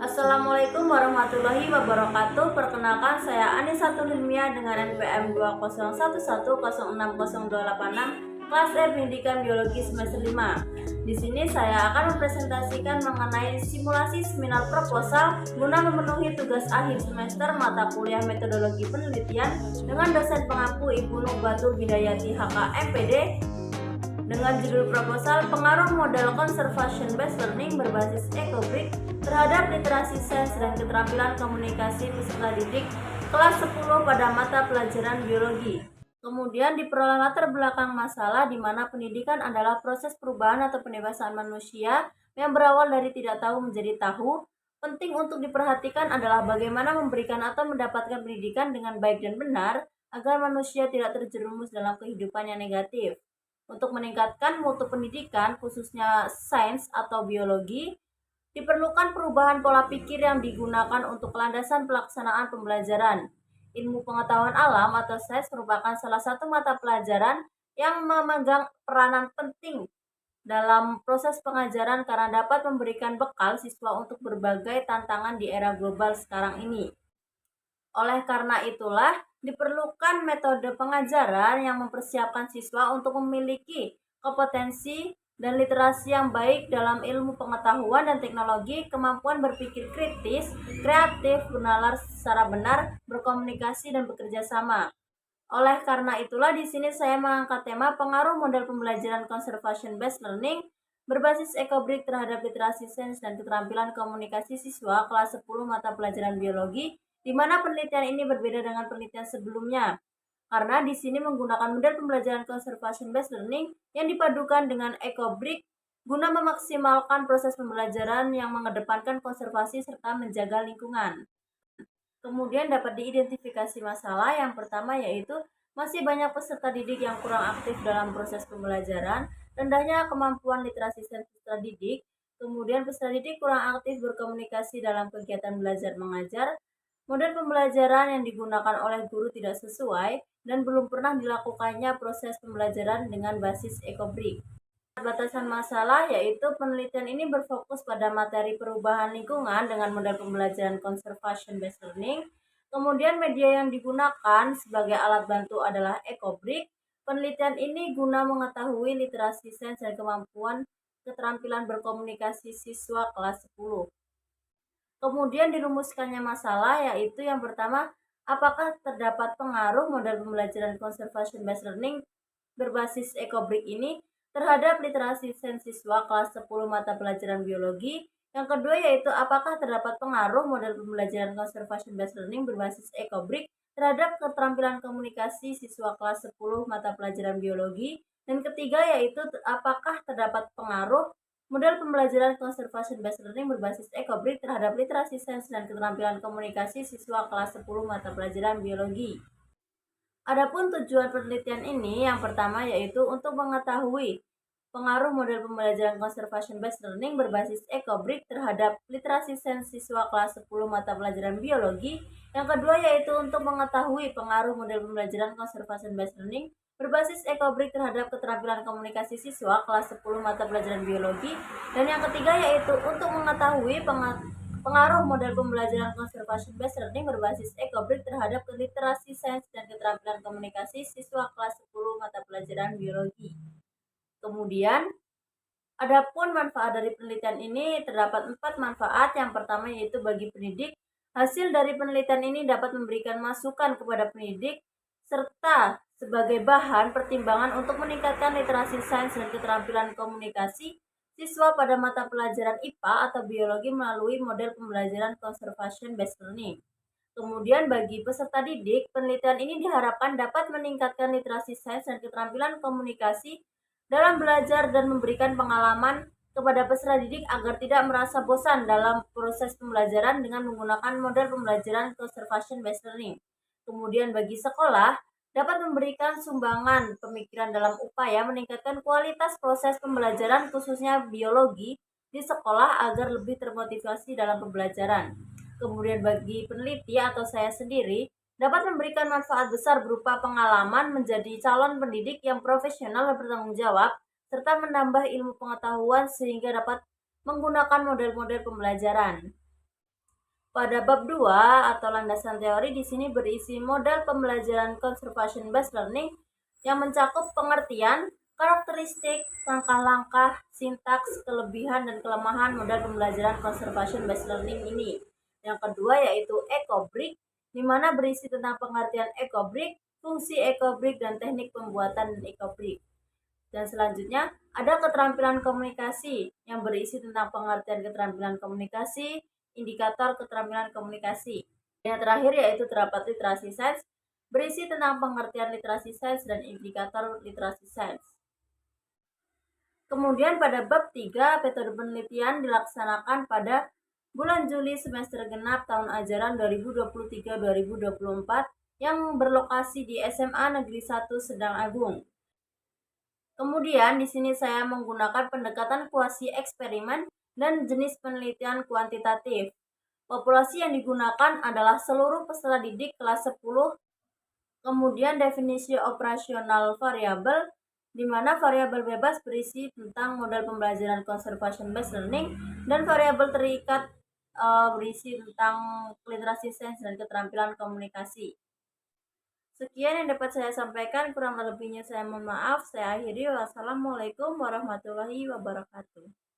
Assalamualaikum warahmatullahi wabarakatuh. Perkenalkan, saya Anisatul Hilmiah dengan NPM 20110606086 kelas E Pendidikan Biologi semester 5. Di sini saya akan mempresentasikan mengenai simulasi seminar proposal guna memenuhi tugas akhir semester mata kuliah metodologi penelitian dengan dosen pengampu Ibu Nubatul Bidayati HK MPD dengan judul proposal pengaruh model conservation based learning berbasis Ecobrick terhadap literasi sains dan keterampilan komunikasi peserta didik kelas 10 pada mata pelajaran biologi. Kemudian diperoleh latar belakang masalah di mana pendidikan adalah proses perubahan atau pendewasaan manusia yang berawal dari tidak tahu menjadi tahu. Penting untuk diperhatikan adalah bagaimana memberikan atau mendapatkan pendidikan dengan baik dan benar agar manusia tidak terjerumus dalam kehidupan yang negatif. Untuk meningkatkan mutu pendidikan, khususnya sains atau biologi, diperlukan perubahan pola pikir yang digunakan untuk landasan pelaksanaan pembelajaran. Ilmu pengetahuan alam atau sains merupakan salah satu mata pelajaran yang memegang peranan penting dalam proses pengajaran karena dapat memberikan bekal siswa untuk berbagai tantangan di era global sekarang ini. Oleh karena itulah, diperlukan metode pengajaran yang mempersiapkan siswa untuk memiliki kompetensi dan literasi yang baik dalam ilmu pengetahuan dan teknologi, kemampuan berpikir kritis, kreatif, bernalar secara benar, berkomunikasi, dan bekerja sama. Oleh karena itulah di sini saya mengangkat tema pengaruh model pembelajaran conservation based learning berbasis Ecobrick terhadap literasi sains dan keterampilan komunikasi siswa kelas 10 mata pelajaran biologi, di mana penelitian ini berbeda dengan penelitian sebelumnya. Karena di sini menggunakan model pembelajaran conservation based learning yang dipadukan dengan Ecobrick guna memaksimalkan proses pembelajaran yang mengedepankan konservasi serta menjaga lingkungan. Kemudian dapat diidentifikasi masalah yang pertama yaitu masih banyak peserta didik yang kurang aktif dalam proses pembelajaran, rendahnya kemampuan literasi peserta didik, kemudian peserta didik kurang aktif berkomunikasi dalam kegiatan belajar mengajar, model pembelajaran yang digunakan oleh guru tidak sesuai, dan belum pernah dilakukannya proses pembelajaran dengan basis Ecobrick. Batasan masalah yaitu penelitian ini berfokus pada materi perubahan lingkungan dengan model pembelajaran conservation based learning. Kemudian media yang digunakan sebagai alat bantu adalah Ecobrick. Penelitian ini guna mengetahui literasi sains dan kemampuan keterampilan berkomunikasi siswa kelas 10. Kemudian dirumuskannya masalah yaitu yang pertama, apakah terdapat pengaruh model pembelajaran conservation based learning berbasis Ecobrick ini terhadap literasi sains siswa kelas 10 mata pelajaran biologi. Yang kedua yaitu apakah terdapat pengaruh model pembelajaran conservation based learning berbasis Ecobrick terhadap keterampilan komunikasi siswa kelas 10 mata pelajaran biologi. Dan ketiga yaitu apakah terdapat pengaruh model pembelajaran conservation based learning berbasis Ecobrick terhadap literasi sains dan keterampilan komunikasi siswa kelas 10 mata pelajaran biologi. Adapun tujuan penelitian ini yang pertama yaitu untuk mengetahui pengaruh model pembelajaran conservation based learning berbasis Ecobrick terhadap literasi sains siswa kelas 10 mata pelajaran biologi. Yang kedua yaitu untuk mengetahui pengaruh model pembelajaran conservation based learning berbasis Ecobrick terhadap keterampilan komunikasi siswa kelas 10 mata pelajaran biologi. Dan yang ketiga yaitu untuk mengetahui pengaruh model pembelajaran conservation based learning berbasis Ecobrick terhadap literasi sains dan keterampilan komunikasi siswa kelas 10 mata pelajaran biologi. Kemudian, adapun manfaat dari penelitian ini terdapat 4 manfaat. Yang pertama yaitu bagi pendidik, hasil dari penelitian ini dapat memberikan masukan kepada pendidik serta sebagai bahan pertimbangan untuk meningkatkan literasi sains dan keterampilan komunikasi siswa pada mata pelajaran IPA atau biologi melalui model pembelajaran conservation based learning. Kemudian bagi peserta didik, penelitian ini diharapkan dapat meningkatkan literasi sains dan keterampilan komunikasi dalam belajar dan memberikan pengalaman kepada peserta didik agar tidak merasa bosan dalam proses pembelajaran dengan menggunakan model pembelajaran conservation based learning. Kemudian bagi sekolah, dapat memberikan sumbangan pemikiran dalam upaya meningkatkan kualitas proses pembelajaran khususnya biologi di sekolah agar lebih termotivasi dalam pembelajaran. Kemudian bagi peneliti atau saya sendiri, dapat memberikan manfaat besar berupa pengalaman menjadi calon pendidik yang profesional dan bertanggung jawab, serta menambah ilmu pengetahuan sehingga dapat menggunakan model-model pembelajaran. Pada bab 2 atau landasan teori di sini berisi model pembelajaran conservation based learning yang mencakup pengertian, karakteristik, langkah-langkah, sintaks, kelebihan dan kelemahan model pembelajaran conservation based learning ini. Yang kedua yaitu EcoBrick, di mana berisi tentang pengertian EcoBrick, fungsi EcoBrick dan teknik pembuatan EcoBrick. Dan selanjutnya ada keterampilan komunikasi yang berisi tentang pengertian keterampilan komunikasi, indikator keterampilan komunikasi. Yang terakhir yaitu terdapat literasi sains, berisi tentang pengertian literasi sains dan indikator literasi sains. Kemudian pada bab 3, metode penelitian dilaksanakan pada bulan Juli semester genap tahun ajaran 2023-2024 yang berlokasi di SMA Negeri 1 Sedang Agung. Kemudian di sini saya menggunakan pendekatan kuasi eksperimen dan jenis penelitian kuantitatif. Populasi yang digunakan adalah seluruh peserta didik kelas 10. Kemudian definisi operasional variabel, di mana variabel bebas berisi tentang model pembelajaran conservation based learning dan variabel terikat berisi tentang literasi sains dan keterampilan komunikasi. Sekian yang dapat saya sampaikan, kurang lebihnya saya mohon maaf. Saya akhiri. Wassalamualaikum warahmatullahi wabarakatuh.